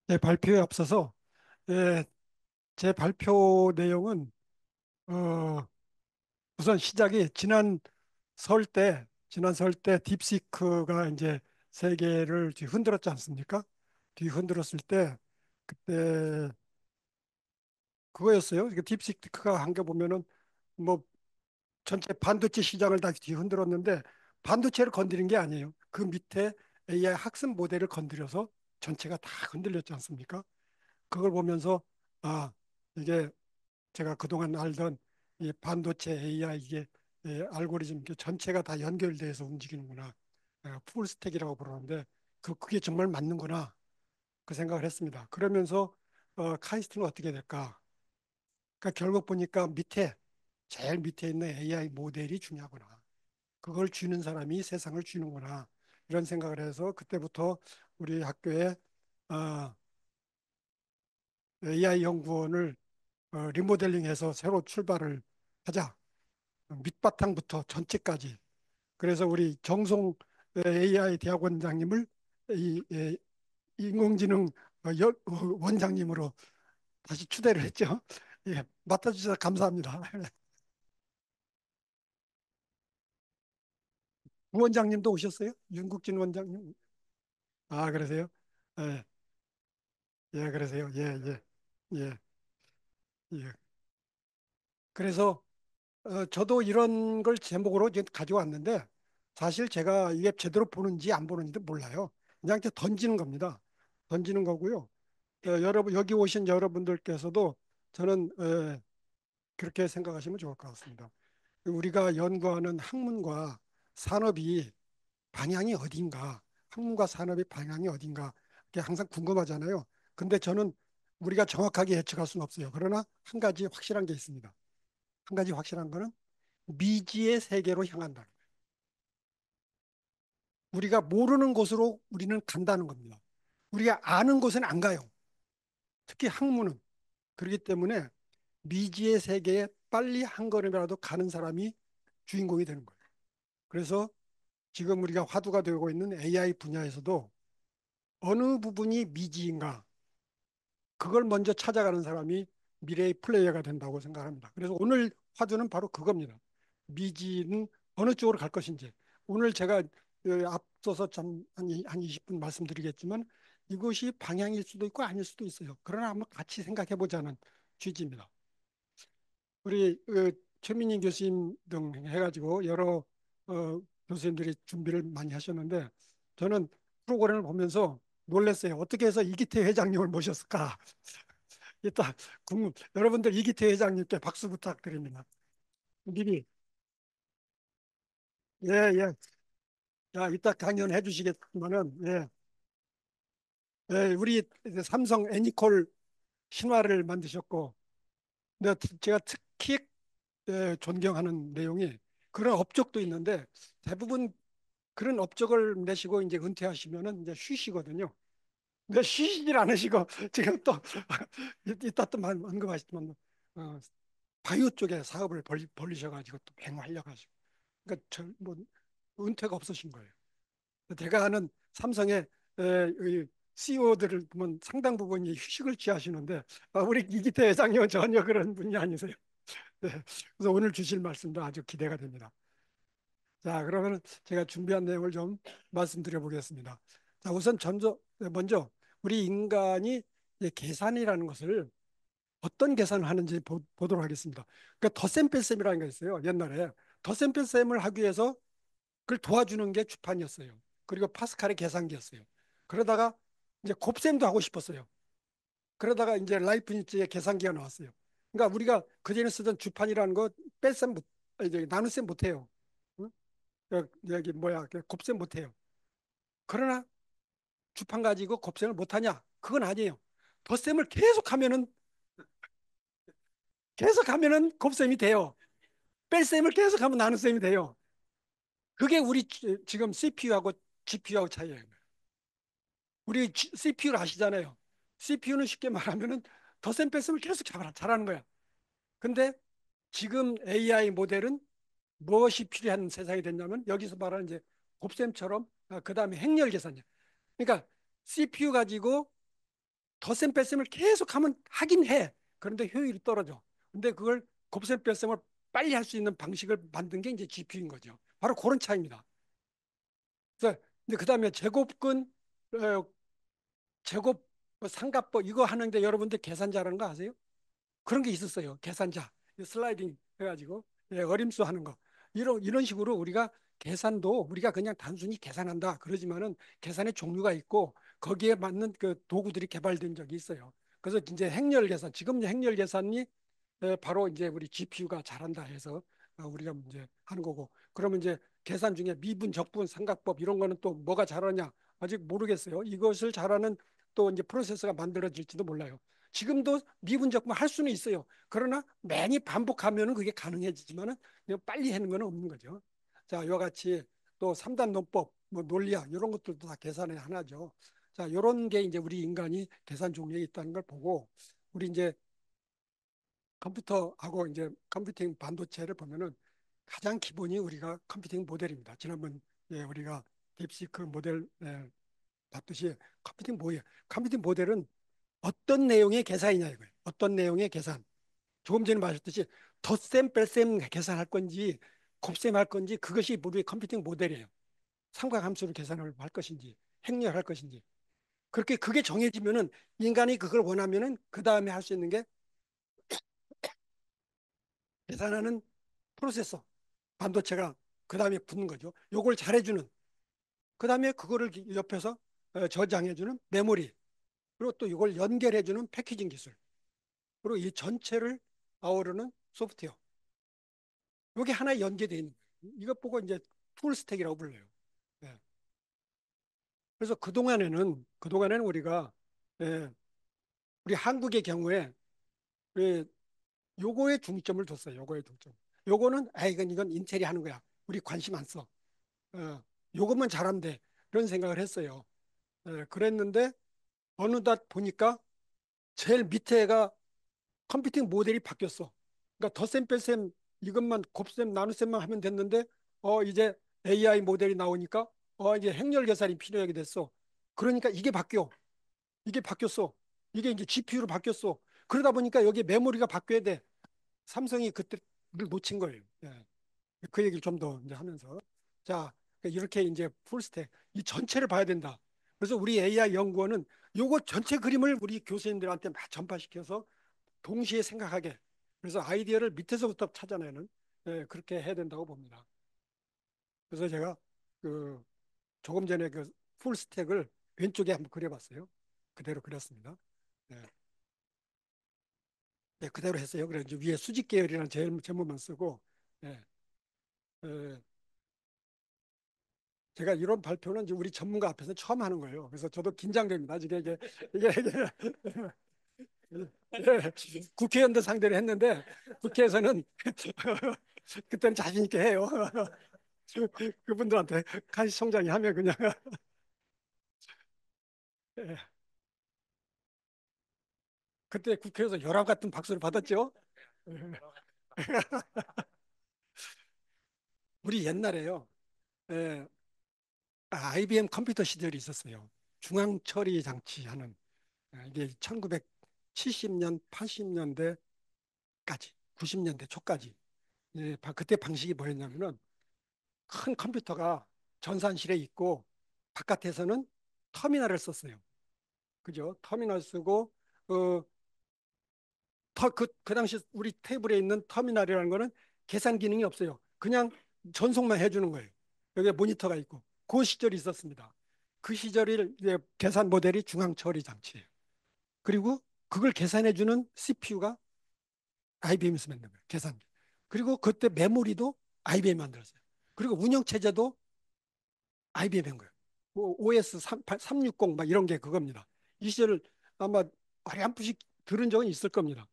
제 발표에 앞서서 예, 제 발표 내용은 어, 우선 시작이 지난 설 때 딥시크가 이제 세계를 뒤 흔들었지 않습니까? 뒤 흔들었을 때 그때 그거였어요. 딥시크가 한 게 보면은 뭐 전체 반도체 시장을 다 뒤 흔들었는데 반도체를 건드린 게 아니에요. 그 밑에 AI 학습 모델을 건드려서 전체가 다 흔들렸지 않습니까? 그걸 보면서 아 이게 제가 그동안 알던 이 반도체 AI 이게 알고리즘 이게 전체가 다 연결돼서 움직이는구나. 풀스택이라고 부르는데 그게 정말 맞는구나. 그 생각을 했습니다. 그러면서 카이스트는 어떻게 될까? 그러니까 결국 보니까 제일 밑에 있는 AI 모델이 중요하구나. 그걸 쥐는 사람이 세상을 쥐는구나. 이런 생각을 해서 그때부터 우리 학교에 어, AI 연구원을 리모델링해서 새로 출발을 하자. 밑바탕부터 전체까지. 그래서 우리 정송 AI 대학원장님을 인공지능 원장님으로 다시 추대를 했죠. 예, 맡아주셔서 감사합니다. 부원장님도 오셨어요? 윤국진 원장님. 아, 그러세요? 예, 예, 그러세요. 예, 예, 예, 예. 그래서 저도 이런 걸 제목으로 이제 가져왔는데 사실 제가 이게 제대로 보는지 안 보는지도 몰라요. 그냥 이렇게 던지는 겁니다. 던지는 거고요. 여러분 여기 오신 여러분들께서도 저는 그렇게 생각하시면 좋을 것 같습니다. 우리가 연구하는 학문과 산업이 방향이 어딘가, 학문과 산업의 방향이 어딘가, 그게 항상 궁금하잖아요. 근데 저는 우리가 정확하게 예측할 수는 없어요. 그러나 한 가지 확실한 게 있습니다. 한 가지 확실한 거는 미지의 세계로 향한다. 우리가 모르는 곳으로 우리는 간다는 겁니다. 우리가 아는 곳은 안 가요. 특히 학문은. 그렇기 때문에 미지의 세계에 빨리 한 걸음이라도 가는 사람이 주인공이 되는 거예요. 그래서 지금 우리가 화두가 되고 있는 AI 분야에서도 어느 부분이 미지인가 그걸 먼저 찾아가는 사람이 미래의 플레이어가 된다고 생각합니다. 그래서 오늘 화두는 바로 그겁니다. 미지는 어느 쪽으로 갈 것인지. 오늘 제가 앞서서 한 20분 말씀드리겠지만 이것이 방향일 수도 있고 아닐 수도 있어요. 그러나 한번 같이 생각해 보자는 취지입니다. 우리 최민희 교수님 등 해가지고 여러 교수님들이 준비를 많이 하셨는데 저는 프로그램을 보면서 놀랐어요. 어떻게 해서 이기태 회장님을 모셨을까? 이따 여러분들 이기태 회장님께 박수 부탁드립니다. 미리 예, 예. 자, 이따 강연해 주시겠지만은 예, 예, 우리 이제 삼성 애니콜 신화를 만드셨고, 근데 제가 특히 존경하는 내용이 그런 업적도 있는데 대부분 그런 업적을 내시고 이제 은퇴하시면은 이제 쉬시거든요. 근데 쉬시질 않으시고 지금 또 이따 또 언급하시지만 어, 바이오 쪽에 사업을 벌리셔가지고 또 맹활약하시고 그러니까 뭐 은퇴가 없으신 거예요. 제가 아는 삼성의 CEO들을 보면 상당 부분이 휴식을 취하시는데 우리 이기태 회장님은 전혀 그런 분이 아니세요. 네, 그래서 오늘 주실 말씀도 아주 기대가 됩니다. 자, 그러면 제가 준비한 내용을 좀 말씀드려 보겠습니다. 자, 우선 먼저 우리 인간이 계산이라는 것을 어떤 계산을 하는지 보도록 하겠습니다. 그러니까 덧셈 뺄셈이라는 게 있어요. 옛날에 덧셈 뺄셈을 하기 위해서 그걸 도와주는 게 주판이었어요. 그리고 파스칼의 계산기였어요. 그러다가 이제 곱셈도 하고 싶었어요. 그러다가 이제 라이프니츠의 계산기가 나왔어요. 그러니까 우리가 그전에 쓰던 주판이라는 거 뺄셈 못, 이제 나눗셈 못해요. 응? 여기 뭐야 곱셈 못해요. 그러나 주판 가지고 곱셈을 못하냐? 그건 아니에요. 덧셈을 계속하면은 곱셈이 돼요. 뺄셈을 계속하면 나눗셈이 돼요. 그게 우리 지금 CPU하고 GPU하고 차이예요. 우리 CPU를 아시잖아요. CPU는 쉽게 말하면은 덧셈 뺄셈을 계속 잘하는 거야. 근데 지금 AI 모델은 무엇이 필요한 세상이 됐냐면 여기서 말하는 이제 곱셈처럼 그 다음에 행렬 계산이야. 그러니까 CPU 가지고 덧셈 뺄셈을 계속 하면 하긴 해. 그런데 효율이 떨어져. 근데 그걸 곱셈 뺄셈을 빨리 할 수 있는 방식을 만든 게 이제 GPU인 거죠. 바로 그런 차이입니다. 그래서 근데 그다음에 제곱근 제곱 뭐 삼각법 이거 하는데 여러분들 계산 잘하는 거 아세요? 그런 게 있었어요. 계산자 슬라이딩 해가지고 어림수 하는 거 이런 식으로 우리가 계산도 우리가 그냥 단순히 계산한다 그러지만은 계산의 종류가 있고 거기에 맞는 그 도구들이 개발된 적이 있어요. 그래서 이제 행렬 계산 지금 행렬 계산이 바로 이제 우리 GPU가 잘한다 해서 우리가 이제 하는 거고 그러면 이제 계산 중에 미분, 적분, 삼각법 이런 거는 또 뭐가 잘하냐 아직 모르겠어요. 이것을 잘하는 또 이제 프로세서가 만들어질지도 몰라요. 지금도 미분, 적분 할 수는 있어요. 그러나 매니 반복하면은 그게 가능해지지만은 그냥 빨리 하는 건 없는 거죠. 자, 이와 같이 또 3단 논법, 뭐 논리학 이런 것들도 다 계산의 하나죠. 자, 이런 게 이제 우리 인간이 계산 종류에 있다는 걸 보고 우리 이제 컴퓨터하고 이제 컴퓨팅 반도체를 보면은 가장 기본이 우리가 컴퓨팅 모델입니다. 지난번 우리가 딥시크 모델 봤듯이 컴퓨팅 뭐예요? 컴퓨팅 모델은 어떤 내용의 계산이냐 이거예요. 어떤 내용의 계산. 조금 전에 말했듯이 덧셈 뺄셈 계산할 건지 곱셈 할 건지 그것이 우리의 컴퓨팅 모델이에요. 삼각함수를 계산을 할 것인지 행렬할 것인지 그렇게 그게 정해지면은 인간이 그걸 원하면은 그 다음에 할 수 있는 게 계산하는 프로세서 반도체가 그 다음에 붙는 거죠. 요걸 잘해주는 그 다음에 그거를 옆에서 저장해주는 메모리 그리고 또 이걸 연결해주는 패키징 기술 그리고 이 전체를 아우르는 소프트웨어 이게 하나에 연계되어 있는 거예요. 이것 보고 이제 풀스택이라고 불러요. 예. 그래서 그동안에는 우리가 예, 우리 한국의 경우에 예, 요거에 중점을 뒀어요. 요거에 중점. 요거는 이건 인텔이 하는 거야. 우리 관심 안 써. 요것만 잘하면 돼. 그런 생각을 했어요. 그랬는데 어느덧 보니까 제일 밑에가 컴퓨팅 모델이 바뀌었어. 그러니까 덧셈 뺄셈 이것만 곱셈 나눗셈만 하면 됐는데 이제 AI 모델이 나오니까 이제 행렬 계산이 필요하게 됐어. 그러니까 이게 바뀌었어. 이게 이제 GPU로 바뀌었어. 그러다 보니까 여기 메모리가 바뀌어야 돼. 삼성이 그때를 놓친 거예요. 예. 그 얘기를 좀 더 이제 하면서 자 이렇게 이제 풀스택 이 전체를 봐야 된다. 그래서 우리 AI 연구원은 요거 전체 그림을 우리 교수님들한테 막 전파시켜서 동시에 생각하게 그래서 아이디어를 밑에서부터 찾아내는 그렇게 해야 된다고 봅니다. 그래서 제가 그 조금 전에 그 풀스택을 왼쪽에 한번 그려봤어요. 그대로 그렸습니다. 네. 네, 그대로 했어요. 그래서 이제 위에 수직 계열이라는 제목만 쓰고 네. 에, 제가 이런 발표는 이제 우리 전문가 앞에서 처음 하는 거예요. 그래서 저도 긴장됩니다. 이게 국회의원들 상대로 했는데 국회에서는 그때는 자신 있게 해요. 그분들한테 간시 총장이 하면 그냥 예. 그때 국회에서 열화 같은 박수를 받았죠. 예. 우리 옛날에요. 예, IBM 컴퓨터 시절이 있었어요. 중앙 처리 장치 하는 이게 1970년, 80년대까지, 90년대 초까지. 그때 방식이 뭐였냐면은 큰 컴퓨터가 전산실에 있고 바깥에서는 터미널을 썼어요. 그죠? 터미널 쓰고 어, 그 당시 우리 테이블에 있는 터미널이라는 거는 계산 기능이 없어요. 그냥 전송만 해주는 거예요. 여기에 모니터가 있고 그 시절이 있었습니다. 그 시절이 이제 계산 모델이 중앙 처리 장치예요. 그리고 그걸 계산해주는 CPU가 IBM에서 만든 거예요. 계산기. 그리고 그때 메모리도 IBM 만들었어요. 그리고 운영 체제도 IBM 한 거예요. 뭐 OS 360 막 이런 게 그겁니다. 이 시절 아마 어렴풋이 들은 적은 있을 겁니다.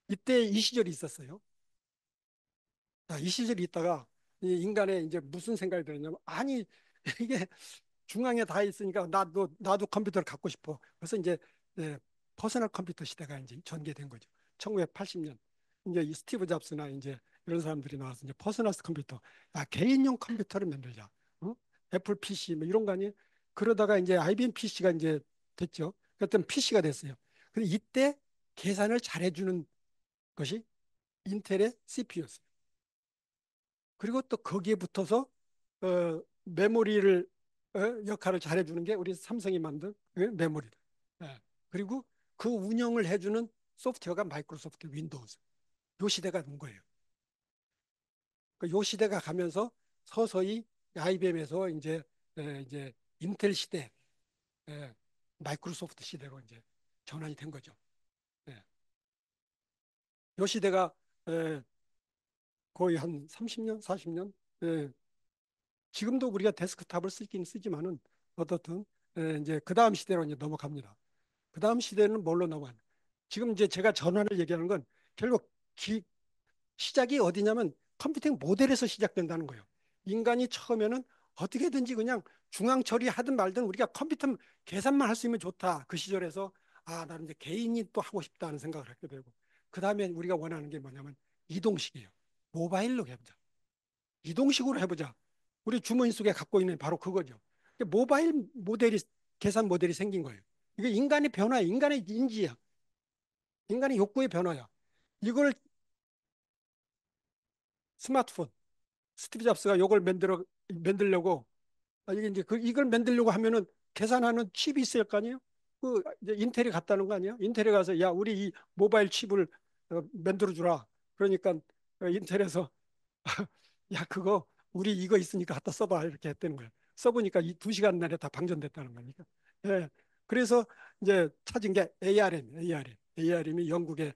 이때 이 시절이 있었어요. 자, 이 시절이 있다가 이 인간의 이제 무슨 생각이 들었냐면 아니 이게 중앙에 다 있으니까 나도 컴퓨터를 갖고 싶어. 그래서 이제 퍼스널 컴퓨터 시대가 이제 전개된 거죠. 1980년 이제 이 스티브 잡스나 이제 이런 사람들이 나와서 이제 퍼스널 컴퓨터, 개인용 컴퓨터를 만들자. 어? 애플 PC 뭐 이런 거 아니에요? 그러다가 이제 IBM PC가 이제 됐죠. 그랬더니 PC가 됐어요. 근데 이때 계산을 잘해주는 것이 인텔의 CPU였어요. 그리고 또 거기에 붙어서 메모리를 역할을 잘해주는 게 우리 삼성이 만든 메모리다. 예. 그리고 그 운영을 해주는 소프트웨어가 마이크로소프트 윈도우즈. 요 시대가 온 거예요. 요 시대가 가면서 서서히 IBM에서 이제 인텔 시대, 예, 마이크로소프트 시대로 이제 전환이 된 거죠. 예. 요 시대가 예, 거의 한 30년, 40년. 예. 지금도 우리가 데스크탑을 쓰긴 쓰지만은 어떻든 이제 그 다음 시대로 이제 넘어갑니다. 그 다음 시대는 뭘로 넘어가냐? 지금 이제 제가 전환을 얘기하는 건 결국 시작이 어디냐면 컴퓨팅 모델에서 시작된다는 거예요. 인간이 처음에는 어떻게든지 그냥 중앙 처리하든 말든 우리가 컴퓨터 계산만 할 수 있으면 좋다. 그 시절에서 아, 나는 이제 개인이 또 하고 싶다는 생각을 하게 되고 그 다음에 우리가 원하는 게 뭐냐면 이동식이에요. 모바일로 해보자. 이동식으로 해보자. 우리 주머니 속에 갖고 있는 바로 그거죠. 모바일 모델이 계산 모델이 생긴 거예요. 이게 인간의 변화, 인간의 인지야, 인간의 욕구의 변화야. 이걸 스마트폰, 스티브 잡스가 이걸 만들려고 이게 이제 이걸 만들려고 하면은 계산하는 칩이 있을 거 아니에요? 그 이제 인텔이 갔다는 거 아니에요? 인텔에 가서 야 우리 이 모바일 칩을 만들어 주라. 그러니까 인텔에서 야, 그거, 우리 이거 있으니까 갖다 써봐. 이렇게 했다는 거예요. 써보니까 이 2시간 내에 다 방전됐다는 거니까. 예. 그래서 이제 찾은 게 ARM, ARM. ARM이 영국의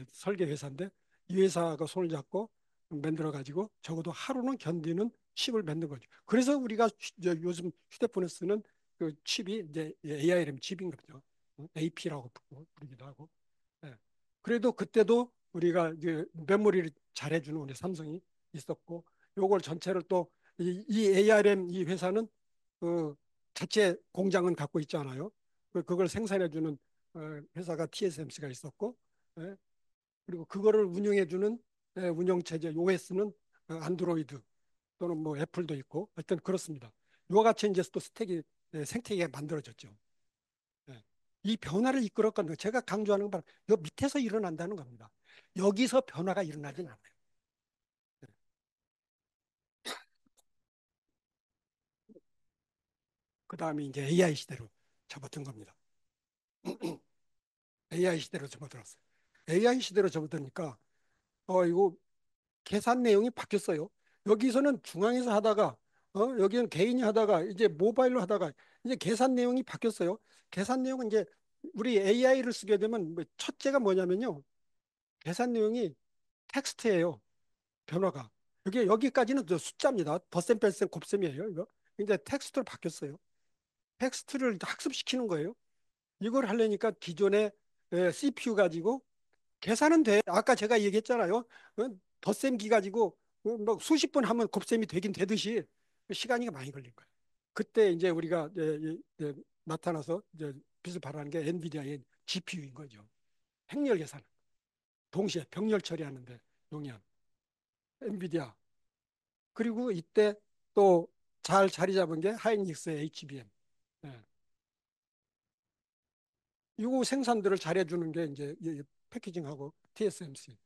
설계 회사인데 이 회사가 손을 잡고 만들어 가지고 적어도 하루는 견디는 칩을 만든 거죠. 그래서 우리가 요즘 휴대폰에 쓰는 그 칩이 이제 ARM 칩인 거죠. AP라고 부르기도 하고. 예. 그래도 그때도 우리가 이제 메모리를 잘해주는 우리 삼성이 있었고, 요걸 전체를 또 이 ARM 이 회사는 그 자체 공장은 갖고 있잖아요. 그걸 생산해주는 회사가 TSMC가 있었고, 예. 그리고 그거를 운영해주는 운영체제 OS는 안드로이드 또는 뭐 애플도 있고, 하여튼 그렇습니다. 이와 같이 이제 또 생태계가 만들어졌죠. 예. 이 변화를 이끌었건 제가 강조하는 건 바로 요 밑에서 일어난다는 겁니다. 여기서 변화가 일어나진 않아요. 그 다음에 이제 AI 시대로 접어든 겁니다. AI 시대로 접어들었어요. AI 시대로 접어드니까 이거 계산 내용이 바뀌었어요. 여기서는 중앙에서 하다가 여기는 개인이 하다가 이제 모바일로 하다가 이제 계산 내용이 바뀌었어요. 계산 내용은 이제 우리 AI를 쓰게 되면 첫째가 뭐냐면요. 계산 내용이 텍스트예요. 변화가. 여기까지는 저 숫자입니다. 덧셈, 뺄셈, 곱셈이에요. 이거. 근데 텍스트로 바뀌었어요. 텍스트를 학습시키는 거예요. 이걸 하려니까 기존의 CPU 가지고 계산은 돼. 아까 제가 얘기했잖아요. 덧셈기 가지고 뭐 수십 번 하면 곱셈이 되긴 되듯이 시간이 많이 걸린 거예요. 그때 이제 우리가 나타나서 이제 빛을 발하는 게 엔비디아의 GPU인 거죠. 행렬 계산. 동시에 병렬 처리하는데 용이한 엔비디아. 그리고 이때 또 잘 자리 잡은 게 하이닉스의 HBM. 예. 이거 생산들을 잘해주는 게 이제 패키징하고 TSMC.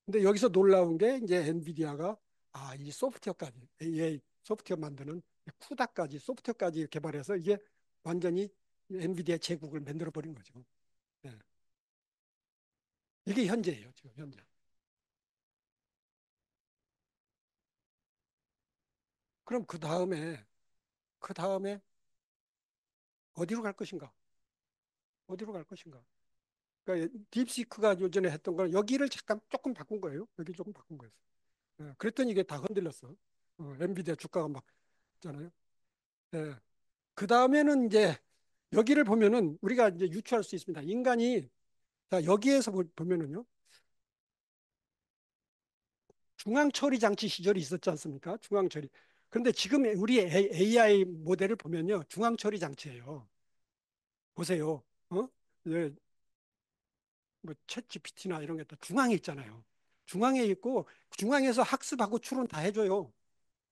근데 여기서 놀라운 게 이제 엔비디아가 이 소프트웨어까지 AI 소프트웨어 만드는 쿠다까지 소프트웨어까지 개발해서 이게 완전히 엔비디아 제국을 만들어 버린 거죠. 예. 이게 현재예요, 지금 현재. 그럼 그 다음에 어디로 갈 것인가? 어디로 갈 것인가? 그러니까 딥시크가 요전에 했던 걸 여기를 잠깐 조금 바꾼 거예요. 여기 조금 바꾼 거였어요. 예. 그랬더니 이게 다 흔들렸어. 엔비디아 주가가 막 있잖아요. 예. 그 다음에는 이제 여기를 보면은 우리가 이제 유추할 수 있습니다. 인간이 자 여기에서 보면은요 중앙 처리 장치 시절이 있었지 않습니까? 중앙 처리. 그런데 지금 우리 AI 모델을 보면요 중앙 처리 장치예요. 보세요. 예, 뭐챗 GPT나 이런 게 다 중앙에 있잖아요. 중앙에 있고 중앙에서 학습하고 추론 다 해줘요.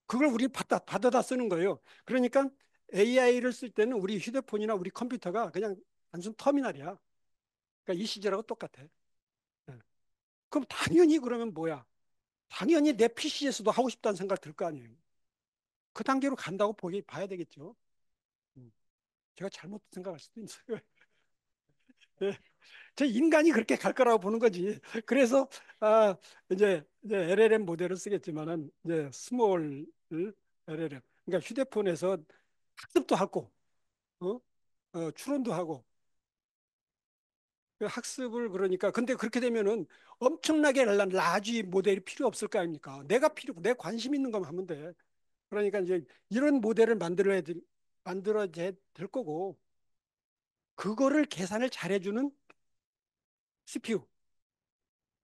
그걸 우리 받아다 쓰는 거예요. 그러니까 AI를 쓸 때는 우리 휴대폰이나 우리 컴퓨터가 그냥 단순 터미널이야. 그러니까 이 시절하고 똑같아. 예. 그럼 당연히 그러면 뭐야? 당연히 내 PC에서도 하고 싶다는 생각 들 거 아니에요. 그 단계로 간다고 봐야 되겠죠. 음. 제가 잘못 생각할 수도 있어요. 예. 저 인간이 그렇게 갈 거라고 보는 거지. 그래서 아, 이제 LLM 모델을 쓰겠지만은 이제 스몰 LLM. 그러니까 휴대폰에서 학습도 하고, 어? 추론도 하고. 그 학습을 그러니까 근데 그렇게 되면은 엄청나게 라지 모델이 필요 없을 거 아닙니까? 내 관심 있는 것만 하면 돼. 그러니까 이제 이런 모델을 만들어야 될 거고 그거를 계산을 잘해주는 CPU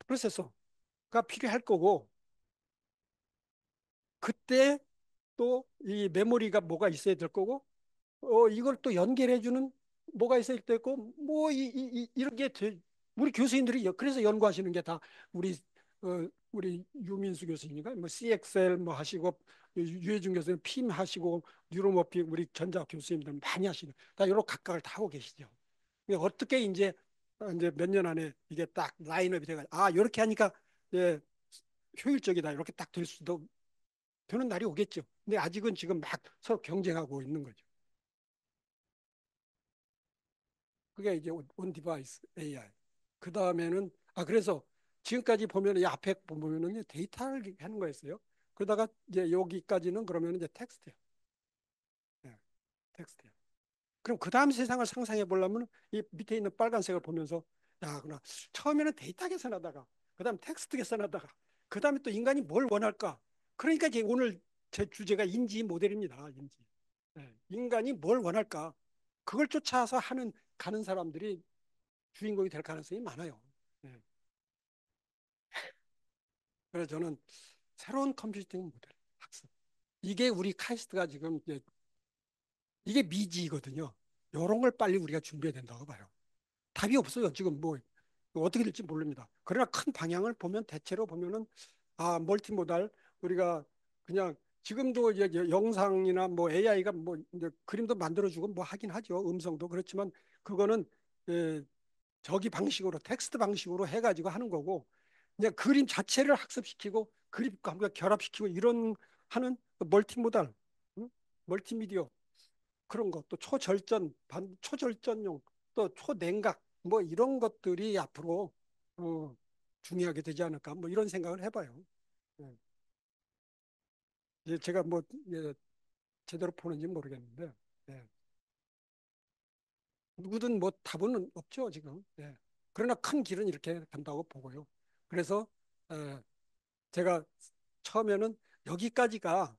프로세서가 필요할 거고 그때 또 이 메모리가 뭐가 있어야 될 거고 이걸 또 연결해주는 뭐가 있어야 될 거고 뭐 이런 게 우리 교수님들이 그래서 연구하시는 게 다 우리 우리 유민수 교수님인가 뭐 CXL 뭐 하시고 유해준 교수님 핌 하시고 뉴로모픽 우리 전자 교수님들 많이 하시는 다 여러 각각을 다 하고 계시죠. 어떻게 이제 몇 년 안에 이게 딱 라인업이 돼가 이렇게 하니까 예, 효율적이다 이렇게 딱 될 수도 되는 날이 오겠죠. 근데 아직은 지금 막 서로 경쟁하고 있는 거죠. 그게 이제 온 디바이스 AI. 그 다음에는 그래서 지금까지 보면 이 앞에 보면은 데이터를 하는 거였어요. 그러다가 이제 여기까지는 그러면 이제 텍스트예요. 예, 텍스트예요. 그럼 그 다음 세상을 상상해 보려면 이 밑에 있는 빨간색을 보면서 그나 처음에는 데이터 계산하다가 그다음 텍스트 계산하다가 그다음에 또 인간이 뭘 원할까? 그러니까 이제 오늘 제 주제가 인지 모델입니다. 인지. 예, 인간이 뭘 원할까? 그걸 쫓아서 가는 사람들이 주인공이 될 가능성이 많아요. 예. 그래서 저는 새로운 컴퓨팅 모델 학습. 이게 우리 카이스트가 지금 이게 미지거든요. 이런 걸 빨리 우리가 준비해야 된다고 봐요. 답이 없어요. 지금 뭐 어떻게 될지 모릅니다. 그러나 큰 방향을 보면 대체로 보면은 멀티모달 우리가 그냥 지금도 이제 영상이나 뭐 AI가 뭐 이제 그림도 만들어주고 뭐 하긴 하죠. 음성도 그렇지만 그거는 예, 저기 방식으로 텍스트 방식으로 해가지고 하는 거고 이제 그림 자체를 학습시키고 그림과 함께 결합시키고 이런 하는 그 멀티모달, 응? 멀티미디어 그런 거 또 초절전용 또 초냉각 뭐 이런 것들이 앞으로 어, 중요하게 되지 않을까 뭐 이런 생각을 해봐요. 예. 이제 제가 뭐 제대로 보는지 모르겠는데 예. 누구든 뭐 답은 없죠 지금. 예. 그러나 큰 길은 이렇게 간다고 보고요. 그래서 에, 제가 처음에는 여기까지가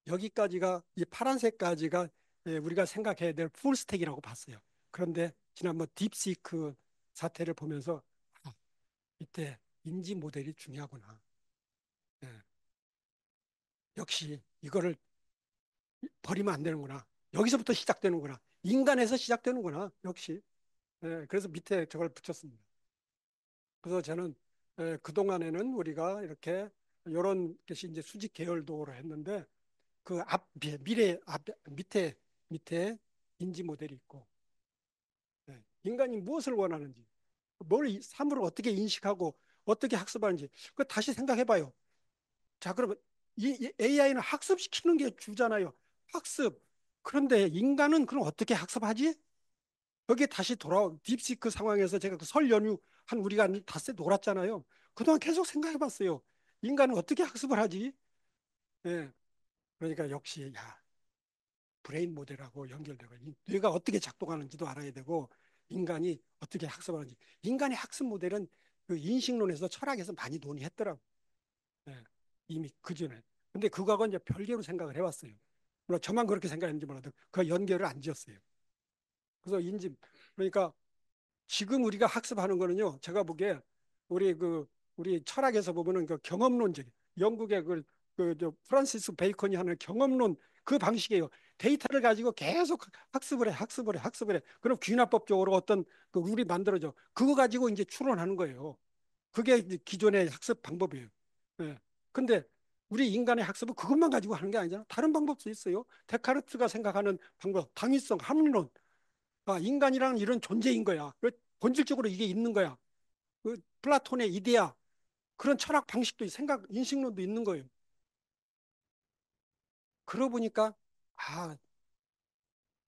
여기까지가 이 파란색까지가 우리가 생각해야 될 풀스택이라고 봤어요. 그런데 지난번 딥시크 사태를 보면서 이때 인지 모델이 중요하구나. 예, 역시 이거를 버리면 안 되는구나. 여기서부터 시작되는구나. 인간에서 시작되는구나. 역시. 그래서 밑에 저걸 붙였습니다. 그래서 저는 그동안에는 우리가 이렇게 이런 것이 이제 수직 계열도로 했는데 그 미래 밑에 인지 모델이 있고 인간이 무엇을 원하는지 삶을 어떻게 인식하고 어떻게 학습하는지 그 다시 생각해봐요. 자 그러면 이 AI는 학습시키는 게 주잖아요. 학습. 그런데 인간은 그럼 어떻게 학습하지? 여기에 다시 딥시크 상황에서 제가 그 설 연휴 한 우리가 한 닷새 놀았잖아요. 그동안 계속 생각해봤어요. 인간은 어떻게 학습을 하지? 예. 그러니까 역시 브레인 모델하고 연결되고 뇌가 어떻게 작동하는지도 알아야 되고 인간이 어떻게 학습하는지 인간의 학습 모델은 그 인식론에서 철학에서 많이 논의했더라고. 예, 이미 그 전에. 근데 그거하고 이제 별개로 생각을 해왔어요. 물론 저만 그렇게 생각했는지 몰라도 그 연결을 안 지었어요. 그래서 그러니까 지금 우리가 학습하는 거는요. 제가 보기에 우리 우리 철학에서 보면은 그 경험론적 영국의 저 프란시스 베이컨이 하는 경험론 그 방식이에요. 데이터를 가지고 계속 학습을 해. 그럼 귀납법적으로 어떤 그 룰이 만들어져. 그거 가지고 이제 추론하는 거예요. 그게 이제 기존의 학습 방법이에요. 예. 근데 우리 인간의 학습은 그것만 가지고 하는 게 아니잖아. 다른 방법도 있어요. 데카르트가 생각하는 방법, 당위성, 합리론. 인간이란 이런 존재인 거야. 본질적으로 이게 있는 거야. 그 플라톤의 이데아 그런 철학 방식도 생각 인식론도 있는 거예요. 그러고 보니까 아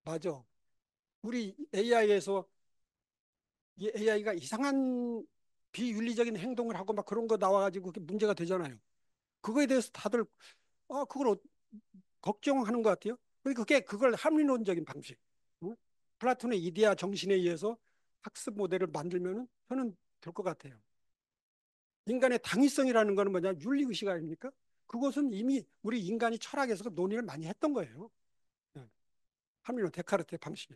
맞아. 우리 AI에서 이 AI가 이상한 비윤리적인 행동을 하고 막 그런 거 나와가지고 그게 문제가 되잖아요. 그거에 대해서 다들 그걸 걱정하는 것 같아요. 그게 그걸 합리론적인 방식. 응? 플라톤의 이데아 정신에 의해서 학습 모델을 만들면은 저는 될 것 같아요. 인간의 당위성이라는 거는 뭐냐? 윤리의식 아닙니까? 그것은 이미 우리 인간이 철학에서 논의를 많이 했던 거예요. 네. 합리론 데카르트의 방식이.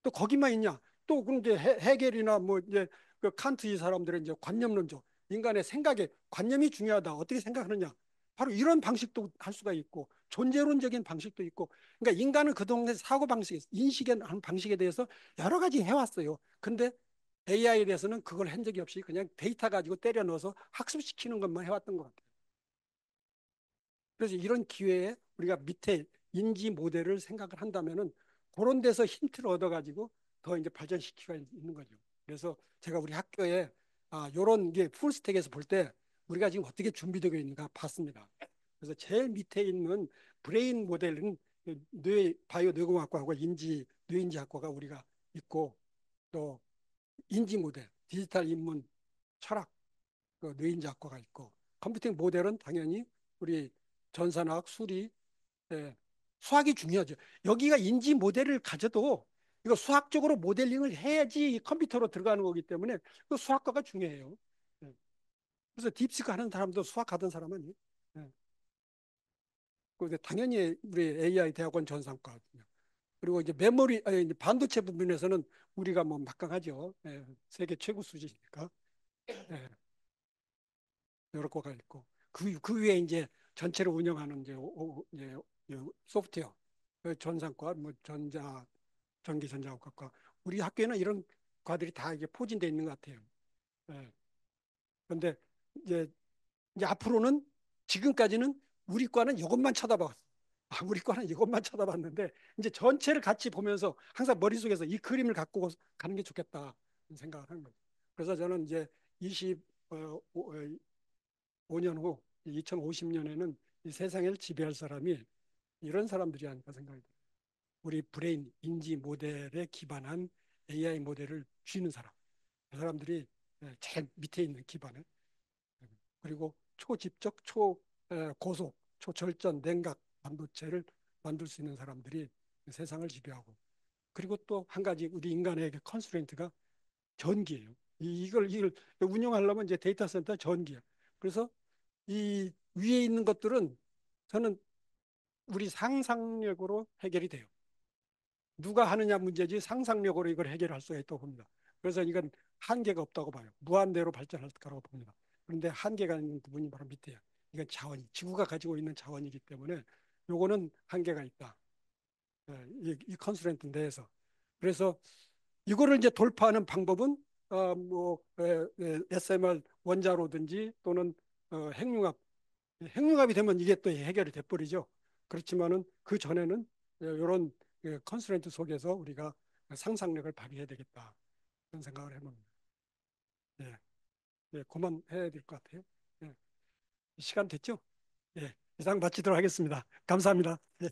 또 거기만 있냐? 또 그럼 이제 해겔이나 뭐 이제 그 칸트 이 사람들의 이제 관념론적 인간의 생각에 관념이 중요하다. 어떻게 생각하느냐? 바로 이런 방식도 할 수가 있고 존재론적인 방식도 있고 그러니까 인간은 그동안 사고 방식, 인식의 방식에 대해서 여러 가지 해왔어요. 근데 AI에 대해서는 그걸 한 적이 없이 그냥 데이터 가지고 때려 넣어서 학습시키는 것만 해왔던 것 같아요. 그래서 이런 기회에 우리가 밑에 인지 모델을 생각을 한다면은 그런 데서 힌트를 얻어가지고 더 이제 발전시키가 있는 거죠. 그래서 제가 우리 학교에 요런 게 풀스택에서 볼 때 우리가 지금 어떻게 준비되어 있는가 봤습니다. 그래서 제일 밑에 있는 브레인 모델은 뇌 바이오 뇌공학과하고 인지 뇌인지학과가 우리가 있고 또 인지 모델 디지털 인문 철학 그 뇌인지학과가 있고 컴퓨팅 모델은 당연히 우리 전산학 수리 예, 수학이 중요하죠. 여기가 인지 모델을 가져도 이거 수학적으로 모델링을 해야지 컴퓨터로 들어가는 거기 때문에 그 수학과가 중요해요. 예. 그래서 딥시크 하는 사람도 수학하던 사람 아니에요. 예. 근데 당연히 우리 AI 대학원 전산과거든요. 그리고 이제 메모리 아니, 이제 반도체 부분에서는 우리가 뭐 막강하죠. 예. 세계 최고 수준이니까. 예. 여러 과가 있고 그 위에 이제 전체를 운영하는 이제 소프트웨어 그 전산과 뭐 전기전자학과 우리 학교에는 이런 과들이 다 이게 포진되어 있는 것 같아요. 예. 그런데 이제 앞으로는 지금까지는 우리 과는 이것만 쳐다봤어. 우리 과는 이것만 쳐다봤는데 이제 전체를 같이 보면서 항상 머릿속에서 이 그림을 갖고 가는 게 좋겠다 생각을 하는 거죠. 그래서 저는 이제 5년 후 2050년에는 이 세상을 지배할 사람이 이런 사람들이 아닐까 생각이 들어요. 우리 브레인 인지 모델에 기반한 AI 모델을 쥐는 사람. 그 사람들이 제일 밑에 있는 기반에 그리고 초집적, 초고속, 초절전, 냉각 반도체를 만들 수 있는 사람들이 세상을 지배하고 그리고 또 한 가지 우리 인간에게 컨스트레인트가 전기예요. 이걸 운영하려면 이제 데이터 센터 전기야. 그래서 이 위에 있는 것들은 저는 우리 상상력으로 해결이 돼요. 누가 하느냐 문제지 상상력으로 이걸 해결할 수가 있다고 봅니다. 그래서 이건 한계가 없다고 봐요. 무한대로 발전할 거라고 봅니다. 그런데 한계가 있는 부분이 바로 밑에야. 이건 자원이 지구가 가지고 있는 자원이기 때문에 요거는 한계가 있다. 이 컨스트레인트 내에서. 그래서 이거를 이제 돌파하는 방법은 SMR 원자로든지 또는 핵융합 핵융합이 되면 이게 또 해결이 돼버리죠. 그렇지만은 그 전에는 이런 컨스트레인트 속에서 우리가 상상력을 발휘해야 되겠다. 그런 생각을 해봅니다. 예, 예, 그만해야 될 것 같아요. 예, 시간 됐죠? 예, 이상 마치도록 하겠습니다. 감사합니다. 예.